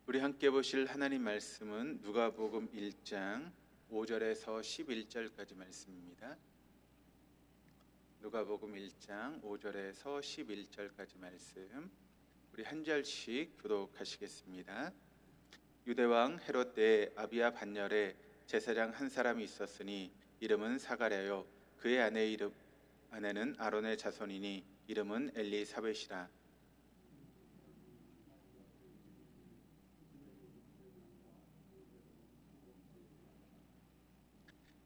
우리 함께 보실 하나님 말씀은 누가복음 1장 5절에서 11절까지 말씀입니다. 누가복음 1장 5절에서 11절까지 말씀, 우리 한 절씩 교독하시겠습니다. 유대왕 헤롯 때 아비야 반열에 제사장 한 사람이 있었으니 이름은 사가랴요. 그의 아내는 아론의 자손이니 이름은 엘리사벳이라.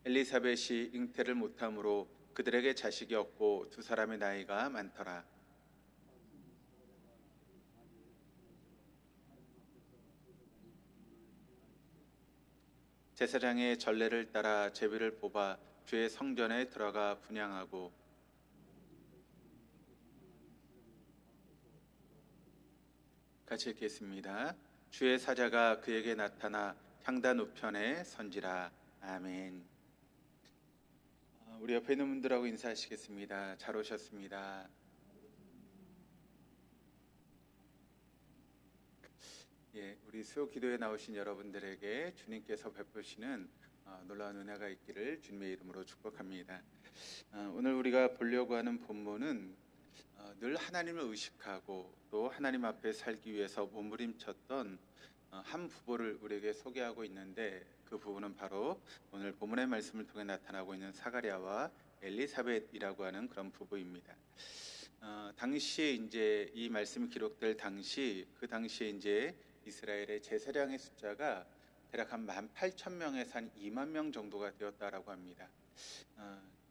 엘리사벳이 잉태를 못함으로 그들에게 자식이 없고 두 사람의 나이가 많더라. 제사장의 전례를 따라 제비를 뽑아 주의 성전에 들어가 분향하고, 같이 읽겠습니다. 주의 사자가 그에게 나타나 향단 우편에 선지라. 아멘. 우리 옆에 있는 분들하고 인사하시겠습니다. 잘 오셨습니다. 우리 수요 기도에 나오신 여러분들에게 주님께서 베푸시는 놀라운 은혜가 있기를 주님의 이름으로 축복합니다. 오늘 우리가 보려고 하는 본문은 늘 하나님을 의식하고 또 하나님 앞에 살기 위해서 몸부림쳤던 한 부부를 우리에게 소개하고 있는데, 그 부부는 바로 오늘 본문의 말씀을 통해 나타나고 있는 사가랴와 엘리사벳이라고 하는 그런 부부입니다. 당시에 이제 이 말씀이 기록될 그 당시에 이제 이스라엘의 제사장의 숫자가 대략 한 18,000명에서 한 2만 명 정도가 되었다라고 합니다.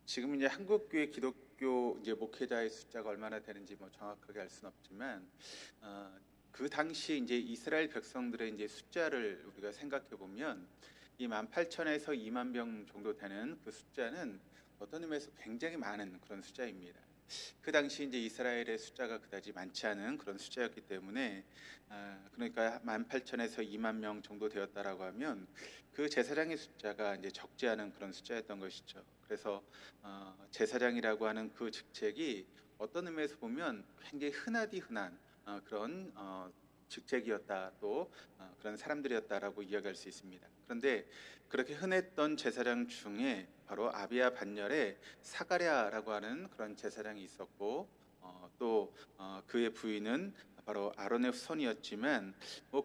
지금 이제 한국교회 기독교 이제 목회자의 숫자가 얼마나 되는지 정확하게 알 수는 없지만, 그 당시 이제 이스라엘 백성들의 이제 숫자를 우리가 생각해 보면 이 18,000에서 2만 명 정도 되는 그 숫자는 어떤 의미에서 굉장히 많은 그런 숫자입니다. 그 당시 이제 이스라엘의 숫자가 그다지 많지 않은 그런 숫자였기 때문에, 그러니까 18,000에서 2만 명 정도 되었다라고 하면 그 제사장의 숫자가 이제 적지 않은 그런 숫자였던 것이죠. 그래서 제사장이라고 하는 그 직책이 어떤 의미에서 보면 굉장히 흔한 그런 직책이었다, 또 그런 사람들이었다라고 이야기할 수 있습니다. 그런데 그렇게 흔했던 제사장 중에 바로 아비야 반열에 사가랴라고 하는 그런 제사장이 있었고, 또 그의 부인은 바로 아론의 후손이었지만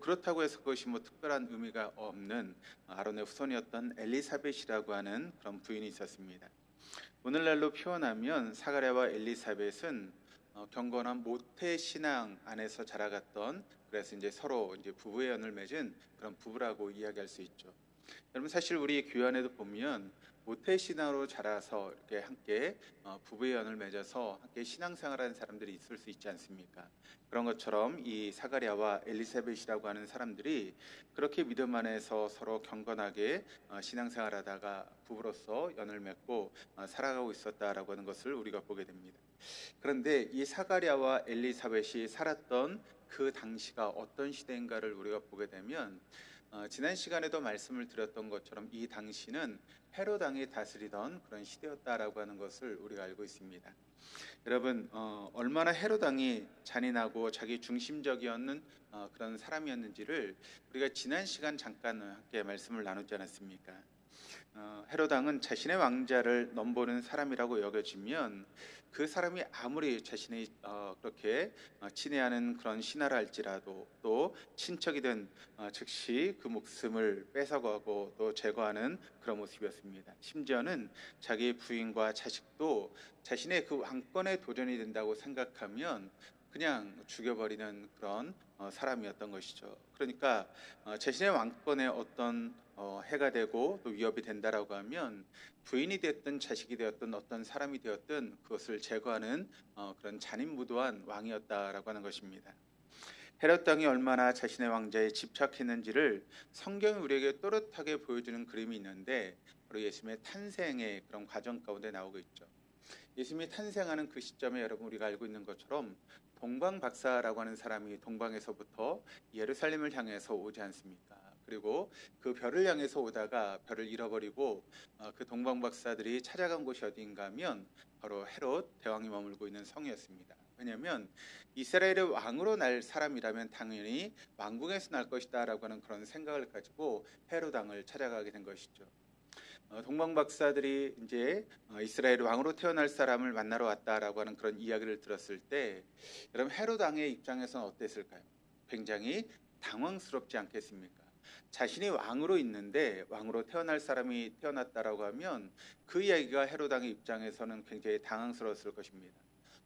그렇다고 해서 그것이 특별한 의미가 없는 아론의 후손이었던 엘리사벳이라고 하는 그런 부인이 있었습니다. 오늘날로 표현하면 사가랴와 엘리사벳은 경건한 모태 신앙 안에서 자라갔던, 그래서 이제 서로 이제 부부의 연을 맺은 그런 부부라고 이야기할 수 있죠. 여러분, 사실 우리 교회 안에도 보면 모태 신앙으로 자라서 이렇게 함께 부부의 연을 맺어서 함께 신앙생활하는 사람들이 있을 수 있지 않습니까? 그런 것처럼 이 사가랴와 엘리사벳이라고 하는 사람들이 그렇게 믿음 안에서 서로 경건하게 신앙생활하다가 부부로서 연을 맺고 살아가고 있었다라고 하는 것을 우리가 보게 됩니다. 그런데 이 사가랴와 엘리사벳이 살았던 그 당시가 어떤 시대인가를 우리가 보게 되면, 지난 시간에도 말씀을 드렸던 것처럼 이 당시는 헤롯 왕이 다스리던 그런 시대였다라고 하는 것을 우리가 알고 있습니다. 여러분, 얼마나 헤롯 왕이 잔인하고 자기 중심적이었는 그런 사람이었는지를 우리가 지난 시간 잠깐 함께 말씀을 나누지 않았습니까? 헤롯 왕은 자신의 왕자를 넘보는 사람이라고 여겨지면 그 사람이 아무리 자신이 그렇게 친애하는 그런 신하라 할지라도, 또 친척이든 즉시 그 목숨을 뺏어가고 또 제거하는 그런 모습이었습니다. 심지어는 자기 부인과 자식도 자신의 그 왕권에 도전이 된다고 생각하면 그냥 죽여버리는 그런 사람이었던 것이죠. 그러니까 자신의 왕권에 어떤 해가 되고 또 위협이 된다라고 하면 부인이 되었든 자식이 되었든 어떤 사람이 되었든 그것을 제거하는 그런 잔인무도한 왕이었다라고 하는 것입니다. 헤롯 왕이 얼마나 자신의 왕자에 집착했는지를 성경이 우리에게 또렷하게 보여주는 그림이 있는데, 바로 예수님의 탄생의 그런 과정 가운데 나오고 있죠. 예수님이 탄생하는 그 시점에 여러분 우리가 알고 있는 것처럼 동방박사라고 하는 사람이 동방에서부터 예루살렘을 향해서 오지 않습니까? 그리고 그 별을 향해서 오다가 별을 잃어버리고 그 동방박사들이 찾아간 곳이 어디인가 하면 바로 헤롯 대왕이 머물고 있는 성이었습니다. 왜냐하면 이스라엘의 왕으로 날 사람이라면 당연히 왕궁에서 날 것이다라고 하는 그런 생각을 가지고 헤롯 왕을 찾아가게 된 것이죠. 동방 박사들이 이제 이스라엘 왕으로 태어날 사람을 만나러 왔다라고 하는 그런 이야기를 들었을 때 여러분 헤롯 왕의 입장에서는 어땠을까요? 굉장히 당황스럽지 않겠습니까? 자신이 왕으로 있는데 왕으로 태어날 사람이 태어났다라고 하면 그 이야기가 헤롯 왕의 입장에서는 굉장히 당황스러웠을 것입니다.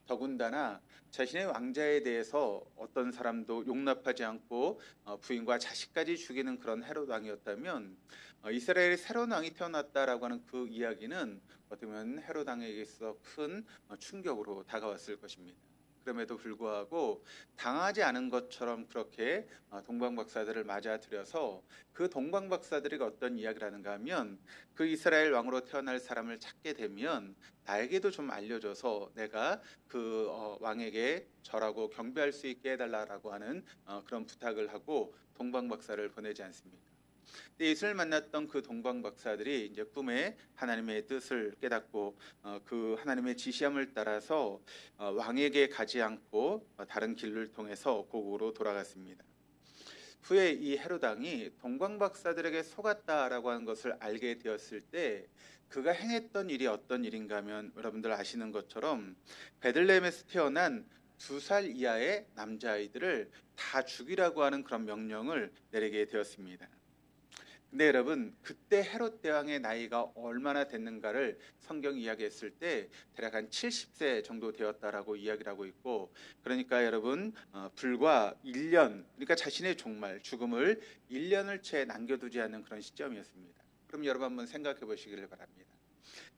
더군다나 자신의 왕자에 대해서 어떤 사람도 용납하지 않고 부인과 자식까지 죽이는 그런 헤롯 왕이었다면 이스라엘의 새로운 왕이 태어났다라고 하는 그 이야기는 어떻게 보면 헤롯 왕에게서 큰 충격으로 다가왔을 것입니다. 그럼에도 불구하고 당하지 않은 것처럼 그렇게 동방 박사들을 맞아들여서 그 동방 박사들이 어떤 이야기를 하는가 하면 그 이스라엘 왕으로 태어날 사람을 찾게 되면 나에게도 좀 알려줘서 내가 그 왕에게 절하고 경배할 수 있게 해달라고 하는 그런 부탁을 하고 동방 박사를 보내지 않습니까? 근데 예수를 만났던 그 동방 박사들이 이제 꿈에 하나님의 뜻을 깨닫고 그 하나님의 지시함을 따라서 왕에게 가지 않고 다른 길을 통해서 고국으로 돌아갔습니다. 후에 이 헤롯 왕이 동방 박사들에게 속았다라고 하는 것을 알게 되었을 때 그가 행했던 일이 어떤 일인가 하면 여러분들 아시는 것처럼 베들레헴에서 태어난 2살 이하의 남자아이들을 다 죽이라고 하는 그런 명령을 내리게 되었습니다. 근데 여러분 그때 헤롯 대왕의 나이가 얼마나 됐는가를 성경이 이야기했을 때 대략 한 70세 정도 되었다라고 이야기를 하고 있고, 그러니까 여러분 불과 1년, 그러니까 자신의 종말 죽음을 1년을 채 남겨두지 않는 그런 시점이었습니다. 그럼 여러분 한번 생각해 보시기를 바랍니다.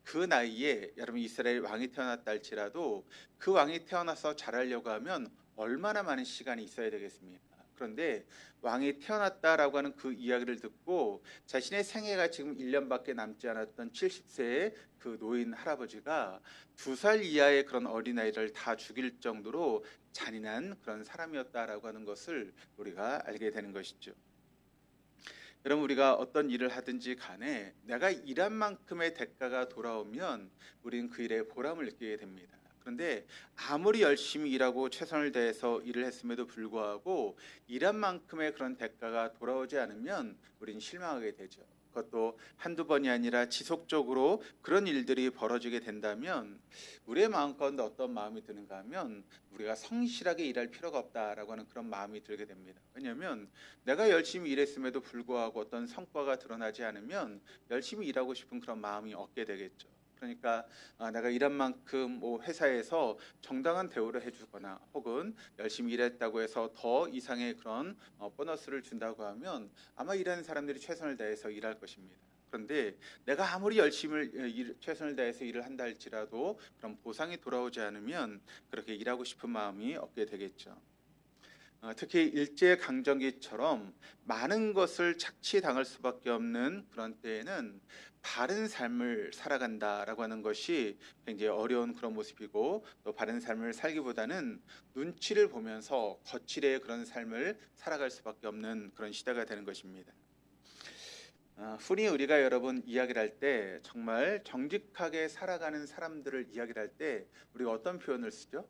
그 나이에 여러분 이스라엘 왕이 태어났다 할지라도 그 왕이 태어나서 자라려고 하면 얼마나 많은 시간이 있어야 되겠습니까? 그런데 왕이 태어났다라고 하는 그 이야기를 듣고 자신의 생애가 지금 1년밖에 남지 않았던 70세의 그 노인 할아버지가 2살 이하의 그런 어린아이를 다 죽일 정도로 잔인한 그런 사람이었다라고 하는 것을 우리가 알게 되는 것이죠. 여러분 우리가 어떤 일을 하든지 간에 내가 일한 만큼의 대가가 돌아오면 우리는 그 일에 보람을 느끼게 됩니다. 그런데 아무리 열심히 일하고 최선을 다해서 일을 했음에도 불구하고 일한 만큼의 그런 대가가 돌아오지 않으면 우리는 실망하게 되죠. 그것도 한두 번이 아니라 지속적으로 그런 일들이 벌어지게 된다면 우리의 마음 가운데 어떤 마음이 드는가 하면 우리가 성실하게 일할 필요가 없다라고 하는 그런 마음이 들게 됩니다. 왜냐하면 내가 열심히 일했음에도 불구하고 어떤 성과가 드러나지 않으면 열심히 일하고 싶은 그런 마음이 없게 되겠죠. 그러니까 내가 일한 만큼 뭐 회사에서 정당한 대우를 해주거나 혹은 열심히 일했다고 해서 더 이상의 그런 보너스를 준다고 하면 아마 일하는 사람들이 최선을 다해서 일할 것입니다. 그런데 내가 아무리 열심히 최선을 다해서 일을 한다 할지라도 그런 보상이 돌아오지 않으면 그렇게 일하고 싶은 마음이 없게 되겠죠. 특히 일제강점기처럼 많은 것을 착취당할 수밖에 없는 그런 때에는 바른 삶을 살아간다라고 하는 것이 굉장히 어려운 그런 모습이고, 또 바른 삶을 살기보다는 눈치를 보면서 거칠의 그런 삶을 살아갈 수밖에 없는 그런 시대가 되는 것입니다. 흔히 우리가 여러분 이야기를 할 때 정말 정직하게 살아가는 사람들을 이야기를 할 때 우리가 어떤 표현을 쓰죠?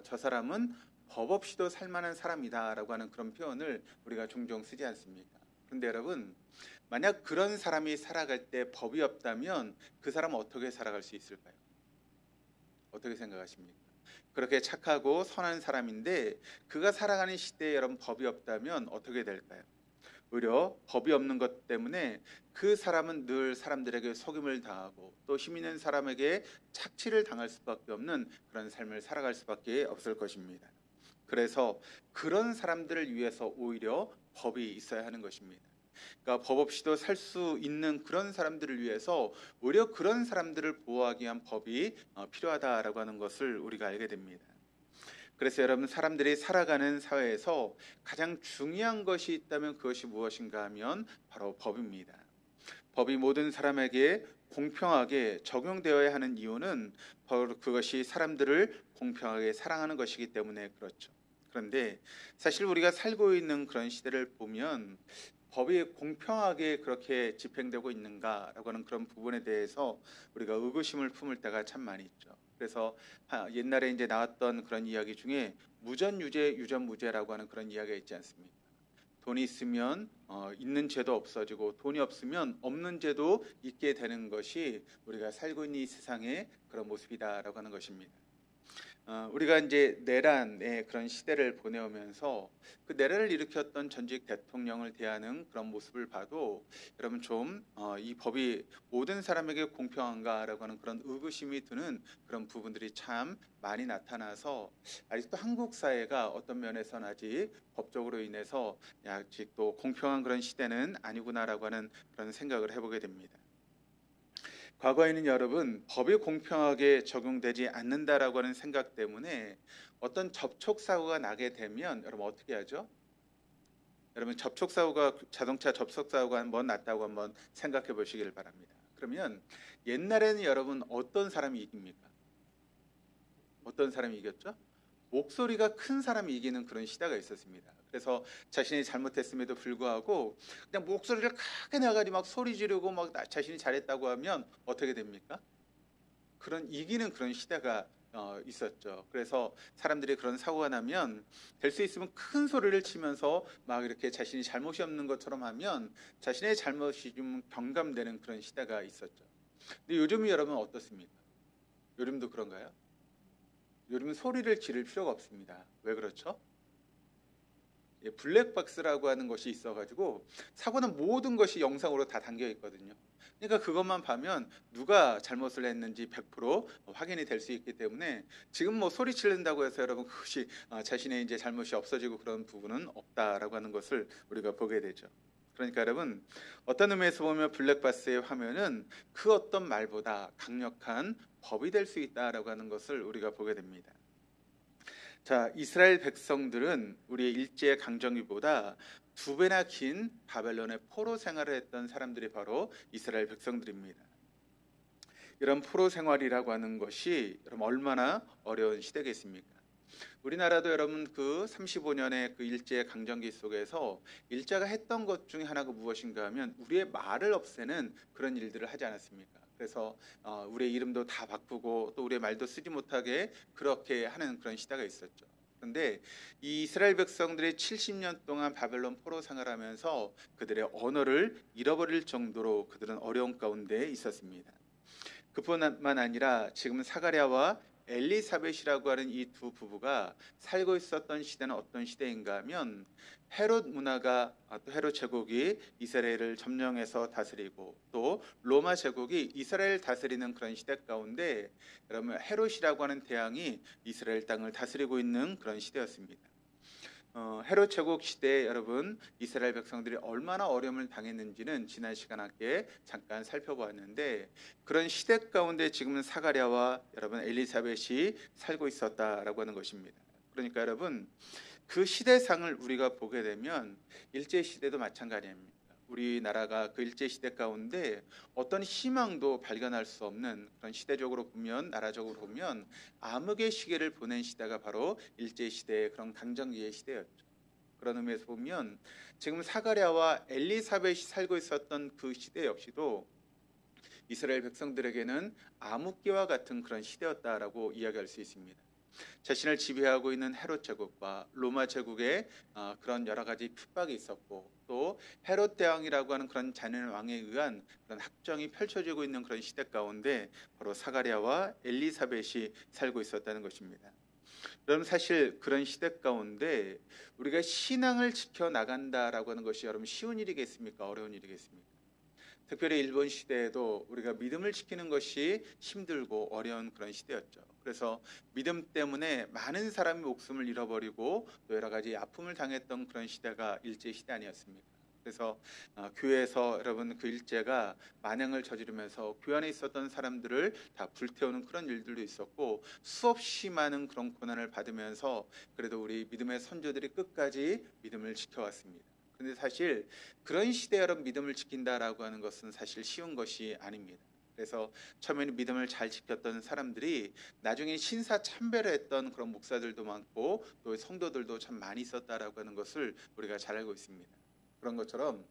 저 사람은 법 없이도 살만한 사람이다라고 하는 그런 표현을 우리가 종종 쓰지 않습니까? 그런데 여러분 만약 그런 사람이 살아갈 때 법이 없다면 그 사람은 어떻게 살아갈 수 있을까요? 어떻게 생각하십니까? 그렇게 착하고 선한 사람인데 그가 살아가는 시대에 여러분 법이 없다면 어떻게 될까요? 오히려 법이 없는 것 때문에 그 사람은 늘 사람들에게 속임을 당하고 또 힘 있는 사람에게 착취를 당할 수밖에 없는 그런 삶을 살아갈 수밖에 없을 것입니다. 그래서 그런 사람들을 위해서 오히려 법이 있어야 하는 것입니다. 그러니까 법 없이도 살 수 있는 그런 사람들을 위해서 오히려 그런 사람들을 보호하기 위한 법이 필요하다라고 하는 것을 우리가 알게 됩니다. 그래서 여러분 사람들이 살아가는 사회에서 가장 중요한 것이 있다면 그것이 무엇인가 하면 바로 법입니다. 법이 모든 사람에게 공평하게 적용되어야 하는 이유는 바로 그것이 사람들을 공평하게 사랑하는 것이기 때문에 그렇죠. 그런데 사실 우리가 살고 있는 그런 시대를 보면 법이 공평하게 그렇게 집행되고 있는가라고 하는 그런 부분에 대해서 우리가 의구심을 품을 때가 참 많이 있죠. 그래서 옛날에 이제 나왔던 그런 이야기 중에 무전유죄, 유전무죄라고 하는 그런 이야기가 있지 않습니까? 돈이 있으면 있는 죄도 없어지고 돈이 없으면 없는 죄도 있게 되는 것이 우리가 살고 있는 이 세상의 그런 모습이다라고 하는 것입니다. 우리가 이제 내란의 그런 시대를 보내오면서 그 내란을 일으켰던 전직 대통령을 대하는 그런 모습을 봐도 여러분 좀 이 법이 모든 사람에게 공평한가라고 하는 그런 의구심이 드는 그런 부분들이 참 많이 나타나서 아직도 한국 사회가 어떤 면에서는 아직 법적으로 인해서 아직도 공평한 그런 시대는 아니구나라고 하는 그런 생각을 해보게 됩니다. 과거에는 여러분 법이 공평하게 적용되지 않는다라고 하는 생각 때문에 어떤 접촉 사고가 나게 되면 여러분 어떻게 하죠? 여러분 접촉 사고가 자동차 접촉 사고가 한번 났다고 한번 생각해 보시길 바랍니다. 그러면 옛날에는 여러분 어떤 사람이 이깁니까? 어떤 사람이 이겼죠? 목소리가 큰 사람이 이기는 그런 시대가 있었습니다. 그래서 자신이 잘못했음에도 불구하고 그냥 목소리를 크게 내가지고 막 소리 지르고 막 자신이 잘했다고 하면 어떻게 됩니까? 그런 이기는 그런 시대가 있었죠. 그래서 사람들이 그런 사고가 나면 될 수 있으면 큰 소리를 치면서 막 이렇게 자신이 잘못이 없는 것처럼 하면 자신의 잘못이 좀 경감되는 그런 시대가 있었죠. 근데 요즘이 여러분 어떻습니까? 요즘도 그런가요? 요즘은 소리를 지를 필요가 없습니다. 왜 그렇죠? 블랙박스라고 하는 것이 있어가지고 사고는 모든 것이 영상으로 다 담겨 있거든요. 그러니까 그것만 봐면 누가 잘못을 했는지 100% 확인이 될 수 있기 때문에 지금 뭐 소리 지른다고 해서 여러분 그것이 자신의 이제 잘못이 없어지고 그런 부분은 없다라고 하는 것을 우리가 보게 되죠. 그러니까 여러분 어떤 의미에서 보면 블랙박스의 화면은 그 어떤 말보다 강력한 법이 될 수 있다라고 하는 것을 우리가 보게 됩니다. 자, 이스라엘 백성들은 우리의 일제 강점기보다 2배나 긴 바벨론의 포로 생활을 했던 사람들이 바로 이스라엘 백성들입니다. 이런 포로 생활이라고 하는 것이 여러분 얼마나 어려운 시대겠습니까? 우리나라도 여러분 그 35년의 그 일제 강점기 속에서 일제가 했던 것 중에 하나가 무엇인가 하면 우리의 말을 없애는 그런 일들을 하지 않았습니까? 그래서 우리의 이름도 다 바꾸고 또 우리의 말도 쓰지 못하게 그렇게 하는 그런 시대가 있었죠. 그런데 이 이스라엘 백성들이 70년 동안 바벨론 포로 생활하면서 그들의 언어를 잃어버릴 정도로 그들은 어려운 가운데 있었습니다. 그뿐만 아니라 지금 사가랴와 엘리사벳이라고 하는 이 두 부부가 살고 있었던 시대는 어떤 시대인가 하면 헤롯 문화가 또 헤롯 제국이 이스라엘을 점령해서 다스리고 또 로마 제국이 이스라엘 다스리는 그런 시대 가운데 여러분 헤롯이라고 하는 대왕이 이스라엘 땅을 다스리고 있는 그런 시대였습니다. 헤롯 제국 시대에 여러분 이스라엘 백성들이 얼마나 어려움을 당했는지는 지난 시간 함께 잠깐 살펴보았는데 그런 시대 가운데 지금은 사가랴와 여러분 엘리사벳이 살고 있었다라고 하는 것입니다. 그러니까 여러분 그 시대상을 우리가 보게 되면 일제 시대도 마찬가지입니다. 우리나라가 그 일제 시대 가운데 어떤 희망도 발견할 수 없는 그런 시대적으로 보면 나라적으로 보면 암흑의 시기를 보낸 시대가 바로 일제 시대의 그런 강점기의 시대였죠. 그런 의미에서 보면 지금 사가랴와 엘리사벳이 살고 있었던 그 시대 역시도 이스라엘 백성들에게는 암흑기와 같은 그런 시대였다라고 이야기할 수 있습니다. 자신을 지배하고 있는 헤롯 제국과 로마 제국의 그런 여러 가지 핍박이 있었고 또 헤롯 대왕이라고 하는 그런 잔인한 왕에 의한 그런 학정이 펼쳐지고 있는 그런 시대 가운데 바로 사가랴와 엘리사벳이 살고 있었다는 것입니다. 여러분 사실 그런 시대 가운데 우리가 신앙을 지켜 나간다라고 하는 것이 여러분 쉬운 일이겠습니까? 어려운 일이겠습니까? 특별히 일본 시대에도 우리가 믿음을 지키는 것이 힘들고 어려운 그런 시대였죠. 그래서 믿음 때문에 많은 사람이 목숨을 잃어버리고 또 여러 가지 아픔을 당했던 그런 시대가 일제 시대 아니었습니까? 그래서 교회에서 여러분 그 일제가 만행을 저지르면서 교회 안에 있었던 사람들을 다 불태우는 그런 일들도 있었고 수없이 많은 그런 고난을 받으면서 그래도 우리 믿음의 선조들이 끝까지 믿음을 지켜왔습니다. 그런데 사실 그런 시대에 여러분 믿음을 지킨다라고 하는 것은 사실 쉬운 것이 아닙니다. 그래서 처음에는 믿음을 잘 지켰던 사람들이 나중에 신사참배를 했던 그런 목사들도 많고 또 성도들도 참 많이 있었다라고 하는 것을 우리가 잘 알고 있습니다. 그런 것처럼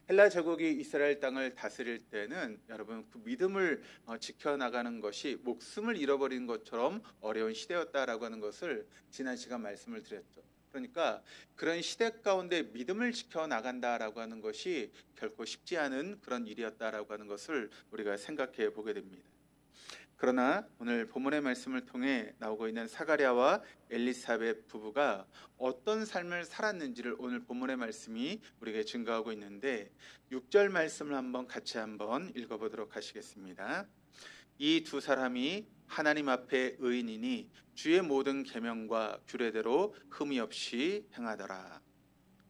헬라 제국이 이스라엘 땅을 다스릴 때는 여러분 그 믿음을 지켜나가는 것이 목숨을 잃어버린 것처럼 어려운 시대였다라고 하는 것을 지난 시간 말씀을 드렸죠. 그러니까 그런 시대 가운데 믿음을 지켜나간다라고 하는 것이 결코 쉽지 않은 그런 일이었다라고 하는 것을 우리가 생각해 보게 됩니다. 그러나 오늘 본문의 말씀을 통해 나오고 있는 사가랴와 엘리사벳 부부가 어떤 삶을 살았는지를 오늘 본문의 말씀이 우리에게 증거하고 있는데 6절 말씀을 같이 읽어보도록 하시겠습니다. 이 두 사람이 하나님 앞에 의인이니 주의 모든 계명과 규례대로 흠이 없이 행하더라.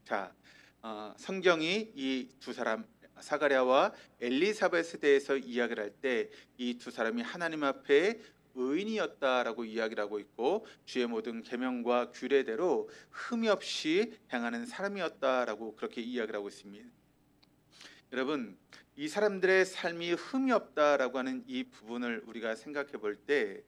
자, 성경이 이 두 사람 사가랴와 엘리사벳에 대해서 이야기를 할 때 이 두 사람이 하나님 앞에 의인이었다라고 이야기를 하고 있고 주의 모든 계명과 규례대로 흠이 없이 행하는 사람이었다라고 그렇게 이야기를 하고 있습니다. 여러분, 이 사람들의 삶이 흠이 없다라고 하는 이 부분을 우리가 생각해 볼 때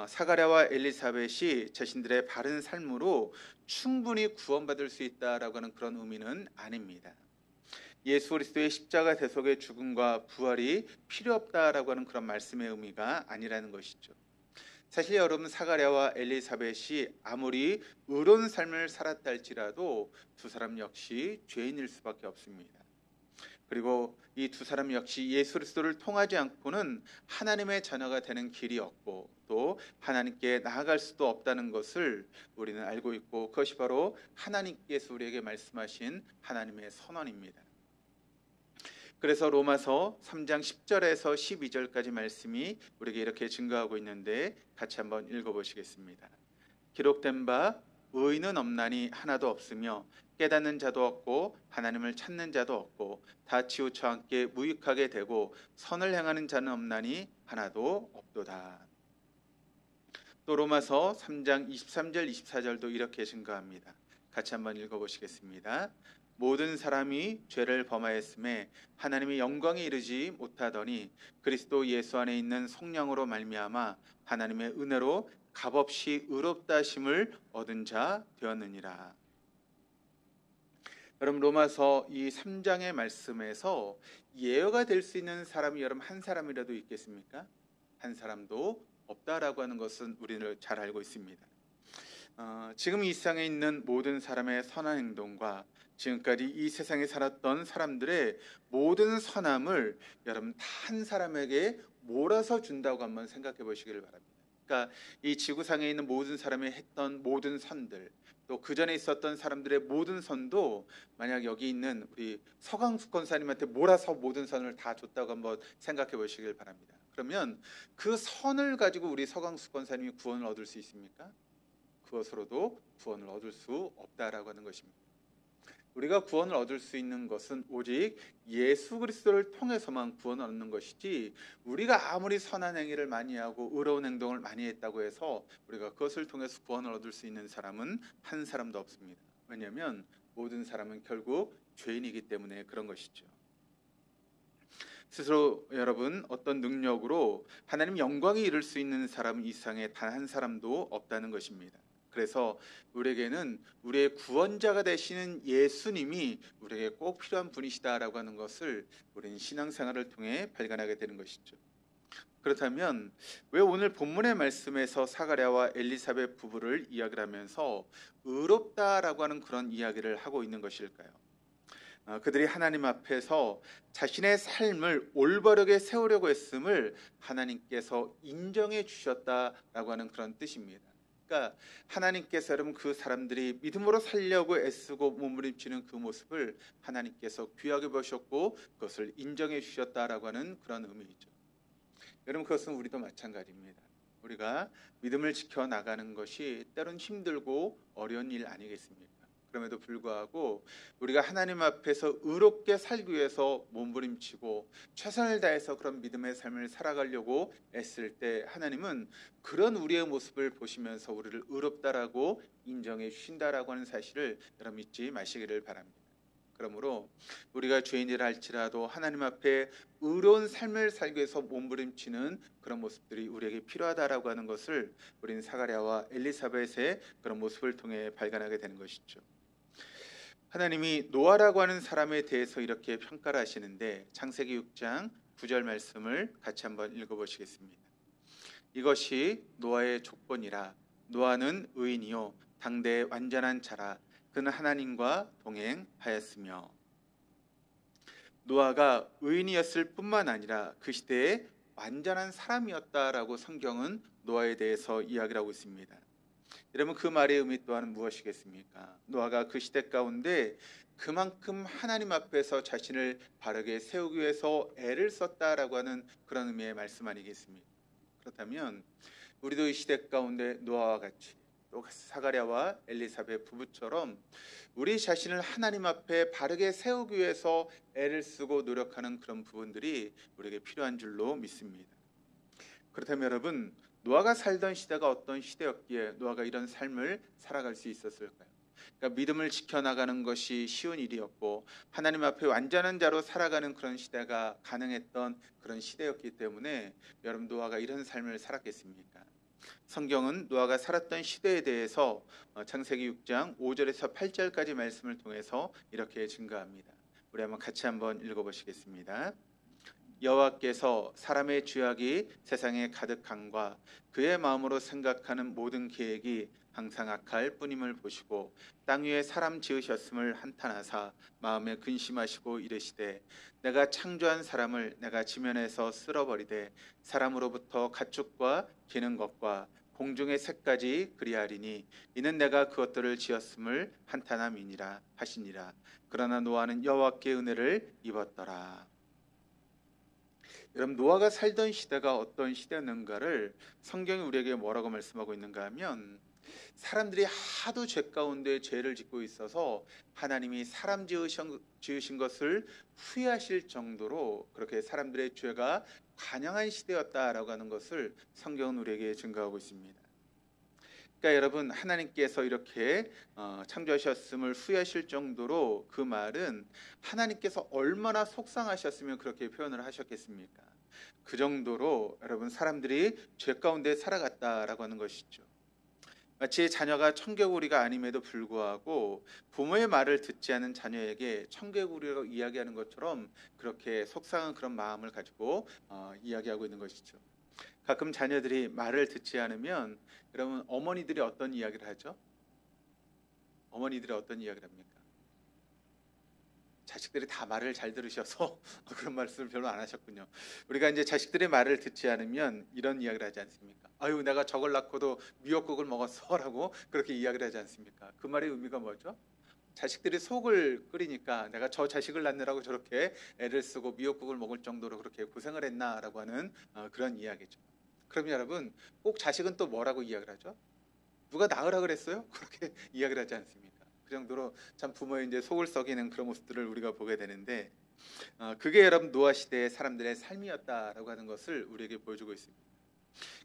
사가랴와 엘리사벳이 자신들의 바른 삶으로 충분히 구원받을 수 있다라고 하는 그런 의미는 아닙니다. 예수 그리스도의 십자가 대속의 죽음과 부활이 필요 없다라고 하는 그런 말씀의 의미가 아니라는 것이죠. 사실 여러분 사가랴와 엘리사벳이 아무리 의로운 삶을 살았다 할지라도 두 사람 역시 죄인일 수밖에 없습니다. 그리고 이 두 사람 역시 예수 그리스도를 통하지 않고는 하나님의 자녀가 되는 길이 없고 또 하나님께 나아갈 수도 없다는 것을 우리는 알고 있고 그것이 바로 하나님께서 우리에게 말씀하신 하나님의 선언입니다. 그래서 로마서 3장 10절에서 12절까지 말씀이 우리에게 이렇게 증거하고 있는데 같이 한번 읽어보시겠습니다. 기록된 바 의인은 없나니 하나도 없으며 깨닫는 자도 없고 하나님을 찾는 자도 없고 다 치우쳐 함께 무익하게 되고 선을 행하는 자는 없나니 하나도 없도다. 또 로마서 3장 23절 24절도 이렇게 증거합니다. 같이 한번 읽어보시겠습니다. 모든 사람이 죄를 범하였음에 하나님의 영광에 이르지 못하더니 그리스도 예수 안에 있는 성령으로 말미암아 하나님의 은혜로 값없이 의롭다 하심을 얻은 자 되었느니라. 여러분 로마서 이 3장의 말씀에서 예언가 될 수 있는 사람이 여러분 한 사람이라도 있겠습니까? 한 사람도 없다라고 하는 것은 우리는 잘 알고 있습니다. 지금 이 세상에 있는 모든 사람의 선한 행동과 지금까지 이 세상에 살았던 사람들의 모든 선함을 여러분 다 한 사람에게 몰아서 준다고 한번 생각해 보시길 바랍니다. 그러니까 이 지구상에 있는 모든 사람이 했던 모든 선들 또 그 전에 있었던 사람들의 모든 선도 만약 여기 있는 우리 서강숙 권사님한테 몰아서 모든 선을 다 줬다고 한번 생각해 보시길 바랍니다. 그러면 그 선을 가지고 우리 서강숙 권사님이 구원을 얻을 수 있습니까? 그것으로도 구원을 얻을 수 없다라고 하는 것입니다. 우리가 구원을 얻을 수 있는 것은 오직 예수 그리스도를 통해서만 구원을 얻는 것이지 우리가 아무리 선한 행위를 많이 하고 의로운 행동을 많이 했다고 해서 우리가 그것을 통해서 구원을 얻을 수 있는 사람은 한 사람도 없습니다. 왜냐하면 모든 사람은 결국 죄인이기 때문에 그런 것이죠. 스스로 여러분 어떤 능력으로 하나님 영광에 이를 수 있는 사람은 이 세상에 단 한 사람도 없다는 것입니다. 그래서 우리에게는 우리의 구원자가 되시는 예수님이 우리에게 꼭 필요한 분이시다라고 하는 것을 우리는 신앙생활을 통해 발견하게 되는 것이죠. 그렇다면 왜 오늘 본문의 말씀에서 사가랴와 엘리사벳 부부를 이야기를 하면서 의롭다라고 하는 그런 이야기를 하고 있는 것일까요? 그들이 하나님 앞에서 자신의 삶을 올바르게 세우려고 했음을 하나님께서 인정해 주셨다라고 하는 그런 뜻입니다. 그러니까 하나님께서 여러분 그 사람들이 믿음으로 살려고 애쓰고 몸부림치는 그 모습을 하나님께서 귀하게 보셨고 그것을 인정해 주셨다라고 하는 그런 의미이죠. 여러분 그것은 우리도 마찬가지입니다. 우리가 믿음을 지켜나가는 것이 때론 힘들고 어려운 일 아니겠습니까? 그럼에도 불구하고 우리가 하나님 앞에서 의롭게 살기 위해서 몸부림치고 최선을 다해서 그런 믿음의 삶을 살아가려고 애쓸 때 하나님은 그런 우리의 모습을 보시면서 우리를 의롭다라고 인정해 주신다라고 하는 사실을 여러분 잊지 마시기를 바랍니다. 그러므로 우리가 죄인이라 할지라도 하나님 앞에 의로운 삶을 살기 위해서 몸부림치는 그런 모습들이 우리에게 필요하다라고 하는 것을 우리는 사가랴와 엘리사벳의 그런 모습을 통해 발견하게 되는 것이죠. 하나님이 노아라고 하는 사람에 대해서 이렇게 평가를 하시는데 창세기 6장 9절 말씀을 같이 한번 읽어보시겠습니다. 이것이 노아의 족본이라. 노아는 의인이요 당대의 완전한 자라. 그는 하나님과 동행하였으며. 노아가 의인이었을 뿐만 아니라 그 시대에 완전한 사람이었다라고 성경은 노아에 대해서 이야기를 하고 있습니다. 여러분, 그 말의 의미 또한 무엇이겠습니까? 노아가 그 시대 가운데 그만큼 하나님 앞에서 자신을 바르게 세우기 위해서 애를 썼다라고 하는 그런 의미의 말씀 아니겠습니까? 그렇다면 우리도 이 시대 가운데 노아와 같이 또 사가랴와 엘리사벳 부부처럼 우리 자신을 하나님 앞에 바르게 세우기 위해서 애를 쓰고 노력하는 그런 부분들이 우리에게 필요한 줄로 믿습니다. 그렇다면 여러분, 노아가 살던 시대가 어떤 시대였기에 노아가 이런 삶을 살아갈 수 있었을까요? 그러니까 믿음을 지켜나가는 것이 쉬운 일이었고 하나님 앞에 완전한 자로 살아가는 그런 시대가 가능했던 그런 시대였기 때문에 여러분, 노아가 이런 삶을 살았겠습니까? 성경은 노아가 살았던 시대에 대해서 창세기 6장 5절에서 8절까지 말씀을 통해서 이렇게 증거합니다. 우리 같이 한번 읽어보시겠습니다. 여호와께서 사람의 죄악이 세상에 가득함과 그의 마음으로 생각하는 모든 계획이 항상 악할 뿐임을 보시고 땅 위에 사람 지으셨음을 한탄하사 마음에 근심하시고 이르시되 내가 창조한 사람을 내가 지면에서 쓸어버리되 사람으로부터 가축과 기는 것과 공중의 새까지 그리하리니 이는 내가 그것들을 지었음을 한탄함이니라 하시니라. 그러나 노아는 여호와께 은혜를 입었더라. 여러분, 노아가 살던 시대가 어떤 시대였는가를 성경이 우리에게 뭐라고 말씀하고 있는가 하면 사람들이 하도 죄 가운데 죄를 짓고 있어서 하나님이 사람 지으신 것을 후회하실 정도로 그렇게 사람들의 죄가 관영한 시대였다라고 하는 것을 성경은 우리에게 증거하고 있습니다. 그러니까 여러분, 하나님께서 이렇게 창조하셨음을 후회하실 정도로 그 말은 하나님께서 얼마나 속상하셨으면 그렇게 표현을 하셨겠습니까? 그 정도로 여러분, 사람들이 죄 가운데 살아갔다라고 하는 것이죠. 마치 자녀가 청개구리가 아님에도 불구하고 부모의 말을 듣지 않은 자녀에게 청개구리라고 이야기하는 것처럼 그렇게 속상한 그런 마음을 가지고 이야기하고 있는 것이죠. 가끔 자녀들이 말을 듣지 않으면 여러분, 어머니들이 어떤 이야기를 하죠? 어머니들이 어떤 이야기를 합니까? 자식들이 다 말을 잘 들으셔서 그런 말씀을 별로 안 하셨군요. 우리가 이제 자식들의 말을 듣지 않으면 이런 이야기를 하지 않습니까? 아유, 내가 저걸 낳고도 미역국을 먹었어라고 그렇게 이야기를 하지 않습니까? 그 말의 의미가 뭐죠? 자식들이 속을 끓이니까 내가 저 자식을 낳느라고 저렇게 애를 쓰고 미역국을 먹을 정도로 그렇게 고생을 했나라고 하는 그런 이야기죠. 그럼 여러분, 꼭 자식은 또 뭐라고 이야기를 하죠? 누가 낳으라 그랬어요? 그렇게 이야기를 하지 않습니까? 그 정도로 참 부모의 이제 속을 썩이는 그런 모습들을 우리가 보게 되는데 그게 여러분 노아 시대의 사람들의 삶이었다라고 하는 것을 우리에게 보여주고 있습니다.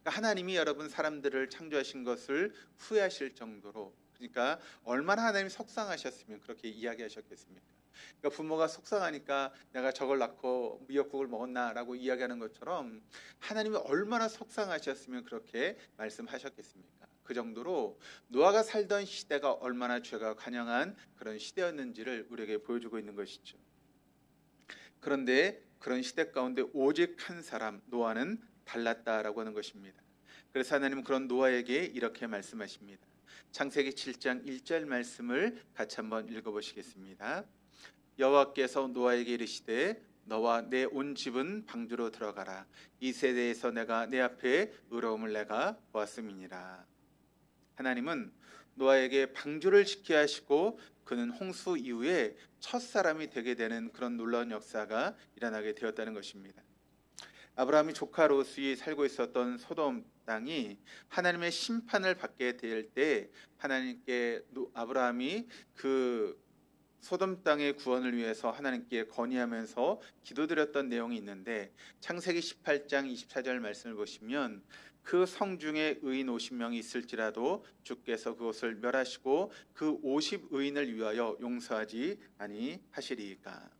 그러니까 하나님이 여러분 사람들을 창조하신 것을 후회하실 정도로, 그러니까 얼마나 하나님이 속상하셨으면 그렇게 이야기하셨겠습니까? 그러니까 부모가 속상하니까 내가 저걸 낳고 미역국을 먹었나라고 이야기하는 것처럼 하나님이 얼마나 속상하셨으면 그렇게 말씀하셨겠습니까? 그 정도로 노아가 살던 시대가 얼마나 죄가 관영한 그런 시대였는지를 우리에게 보여주고 있는 것이죠. 그런데 그런 시대 가운데 오직 한 사람 노아는 달랐다라고 하는 것입니다. 그래서 하나님은 그런 노아에게 이렇게 말씀하십니다. 창세기 7장 1절 말씀을 같이 한번 읽어보시겠습니다. 여호와께서 노아에게 이르시되 너와 내 온 집은 방주로 들어가라. 이 세대에서 내가 내 앞에 의로움을 내가 보았음이니라. 하나님은 노아에게 방주를 지켜야 하시고 그는 홍수 이후에 첫사람이 되게 되는 그런 놀라운 역사가 일어나게 되었다는 것입니다. 아브라함이 조카 롯이 살고 있었던 소돔 땅이 하나님의 심판을 받게 될 때 하나님께 아브라함이 그 소돔 땅의 구원을 위해서 하나님께 건의하면서 기도드렸던 내용이 있는데 창세기 18장 24절 말씀을 보시면 그 성 중에 의인 50명이 있을지라도 주께서 그것을 멸하시고 그 50의인을 위하여 용서하지 아니하시리이까.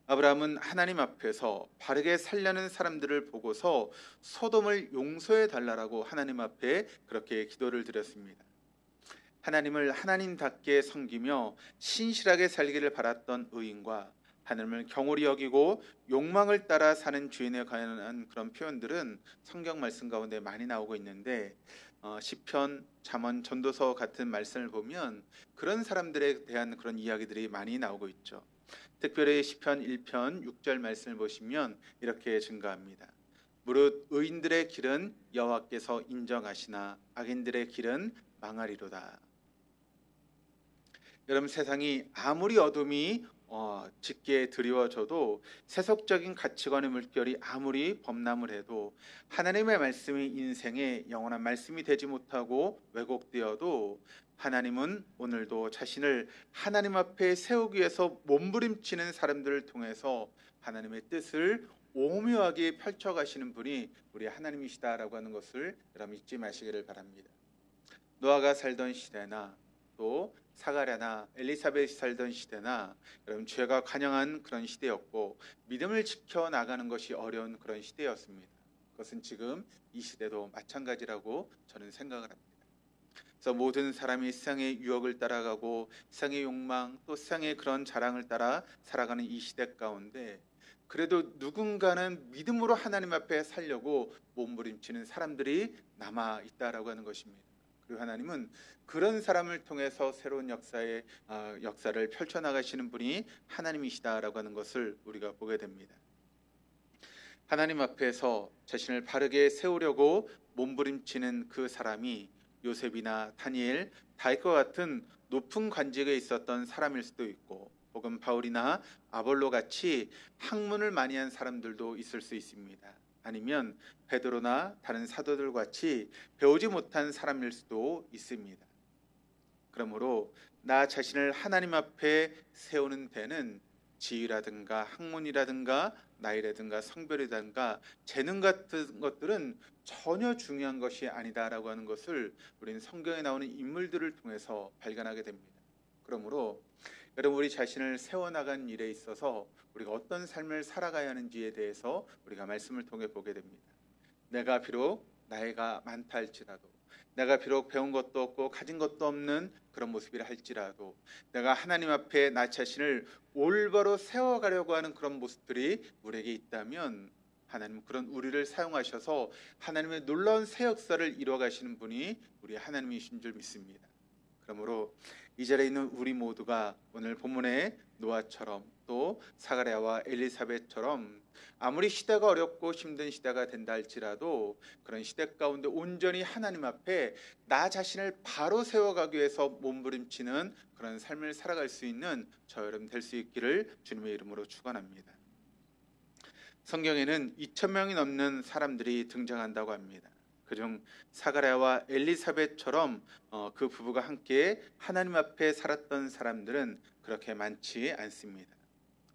아브라함은 하나님 앞에서 바르게 살려는 사람들을 보고서 소돔을 용서해 달라고 하나님 앞에 그렇게 기도를 드렸습니다. 하나님을 하나님답게 섬기며 신실하게 살기를 바랐던 의인과 하나님을 경홀히 여기고 욕망을 따라 사는 주인에 관한 그런 표현들은 성경 말씀 가운데 많이 나오고 있는데 시편, 잠언, 전도서 같은 말씀을 보면 그런 사람들에 대한 그런 이야기들이 많이 나오고 있죠. 특별히 시편 1편 6절 말씀을 보시면 이렇게 증가합니다. 무릇 의인들의 길은 여호와께서 인정하시나 악인들의 길은 망하리로다. 여러분, 세상이 아무리 어둠이 짙게 드리워져도 세속적인 가치관의 물결이 아무리 범람을 해도 하나님의 말씀이 인생의 영원한 말씀이 되지 못하고 왜곡되어도 하나님은 오늘도 자신을 하나님 앞에 세우기 위해서 몸부림치는 사람들을 통해서 하나님의 뜻을 오묘하게 펼쳐가시는 분이 우리 하나님이시다라고 하는 것을 여러분 잊지 마시기를 바랍니다. 노아가 살던 시대나 또 사가랴나 엘리사벳이 살던 시대나 여러분 죄가 관영한 그런 시대였고 믿음을 지켜나가는 것이 어려운 그런 시대였습니다. 그것은 지금 이 시대도 마찬가지라고 저는 생각을 합니다. 그래서 모든 사람이 세상의 유혹을 따라가고 세상의 욕망 또 세상의 그런 자랑을 따라 살아가는 이 시대 가운데 그래도 누군가는 믿음으로 하나님 앞에 살려고 몸부림치는 사람들이 남아 있다라고 하는 것입니다. 그리고 하나님은 그런 사람을 통해서 새로운 역사를 펼쳐나가시는 분이 하나님이시다라고 하는 것을 우리가 보게 됩니다. 하나님 앞에서 자신을 바르게 세우려고 몸부림치는 그 사람이 요셉이나 다니엘, 다윗과 같은 높은 관직에 있었던 사람일 수도 있고 혹은 바울이나 아볼로 같이 학문을 많이 한 사람들도 있을 수 있습니다. 아니면 베드로나 다른 사도들 같이 배우지 못한 사람일 수도 있습니다. 그러므로 나 자신을 하나님 앞에 세우는 데는 지위라든가 학문이라든가 나이라든가 성별이라든가 재능 같은 것들은 전혀 중요한 것이 아니다라고 하는 것을 우리는 성경에 나오는 인물들을 통해서 발견하게 됩니다. 그러므로 여러분 우리 자신을 세워나간 일에 있어서 우리가 어떤 삶을 살아가야 하는지에 대해서 우리가 말씀을 통해 보게 됩니다. 내가 비록 나이가 많다 할지라도 내가 비록 배운 것도 없고 가진 것도 없는 그런 모습이라 할지라도 내가 하나님 앞에 나 자신을 올바로 세워가려고 하는 그런 모습들이 우리에게 있다면 하나님은 그런 우리를 사용하셔서 하나님의 놀라운 새 역사를 이루어가시는 분이 우리 하나님이신 줄 믿습니다. 그러므로 이 자리에 있는 우리 모두가 오늘 본문의 노아처럼 또 사가랴와 엘리사벳처럼 아무리 시대가 어렵고 힘든 시대가 된다 할지라도 그런 시대 가운데 온전히 하나님 앞에 나 자신을 바로 세워가기 위해서 몸부림치는 그런 삶을 살아갈 수 있는 저 여러분 될 수 있기를 주님의 이름으로 축원합니다. 성경에는 2,000명이 넘는 사람들이 등장한다고 합니다. 그중 사가랴와 엘리사벳처럼 그 부부가 함께 하나님 앞에 살았던 사람들은 그렇게 많지 않습니다.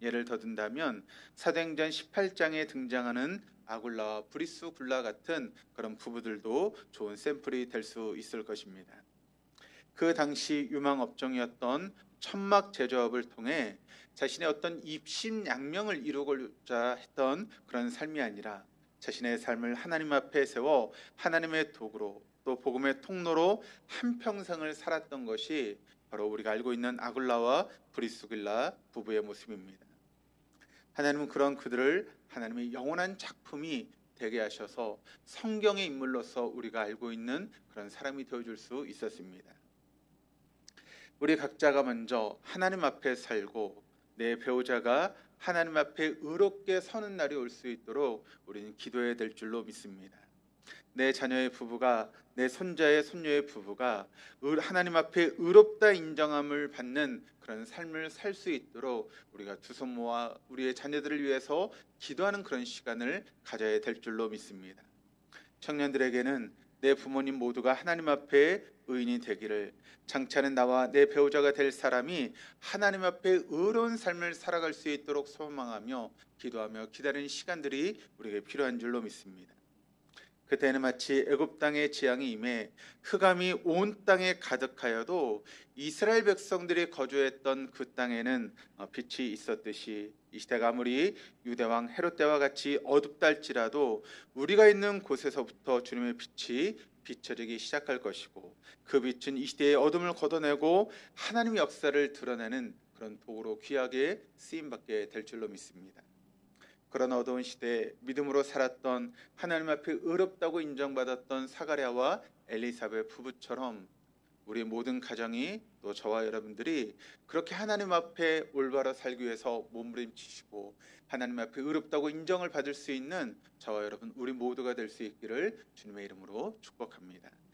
예를 더 든다면 사도행전 18장에 등장하는 아굴라와 브리스굴라 같은 그런 부부들도 좋은 샘플이 될 수 있을 것입니다. 그 당시 유망 업종이었던 천막 제조업을 통해 자신의 어떤 입신양명을 이루고자 했던 그런 삶이 아니라 자신의 삶을 하나님 앞에 세워 하나님의 도구로 또 복음의 통로로 한평생을 살았던 것이 바로 우리가 알고 있는 아굴라와 브리스길라 부부의 모습입니다. 하나님은 그런 그들을 하나님의 영원한 작품이 되게 하셔서 성경의 인물로서 우리가 알고 있는 그런 사람이 되어줄 수 있었습니다. 우리 각자가 먼저 하나님 앞에 살고 내 배우자가 하나님 앞에 의롭게 서는 날이 올 수 있도록 우리는 기도해야 될 줄로 믿습니다. 내 자녀의 부부가 내 손자의 손녀의 부부가 하나님 앞에 의롭다 인정함을 받는 그런 삶을 살 수 있도록 우리가 두 손 모아 우리의 자녀들을 위해서 기도하는 그런 시간을 가져야 될 줄로 믿습니다. 청년들에게는 내 부모님 모두가 하나님 앞에 의인이 되기를, 장차는 나와 내 배우자가 될 사람이 하나님 앞에 의로운 삶을 살아갈 수 있도록 소망하며 기도하며 기다리는 시간들이 우리에게 필요한 줄로 믿습니다. 그때는 마치 애굽 땅의 재앙이 임해 흑암이 온 땅에 가득하여도 이스라엘 백성들이 거주했던 그 땅에는 빛이 있었듯이 이 시대가 아무리 유대왕 헤롯 때와 같이 어둡다 할지라도 우리가 있는 곳에서부터 주님의 빛이 비춰지기 시작할 것이고, 그 빛은 이 시대의 어둠을 걷어내고 하나님의 역사를 드러내는 그런 도구로 귀하게 쓰임받게 될 줄로 믿습니다. 그런 어두운 시대에 믿음으로 살았던, 하나님 앞에 의롭다고 인정받았던 사가랴와 엘리사벳 부부처럼 우리 모든 가정이, 또 저와 여러분들이 그렇게 하나님 앞에 올바로 살기 위해서 몸부림치시고 하나님 앞에 의롭다고 인정을 받을 수 있는 저와 여러분 우리 모두가 될 수 있기를 주님의 이름으로 축복합니다.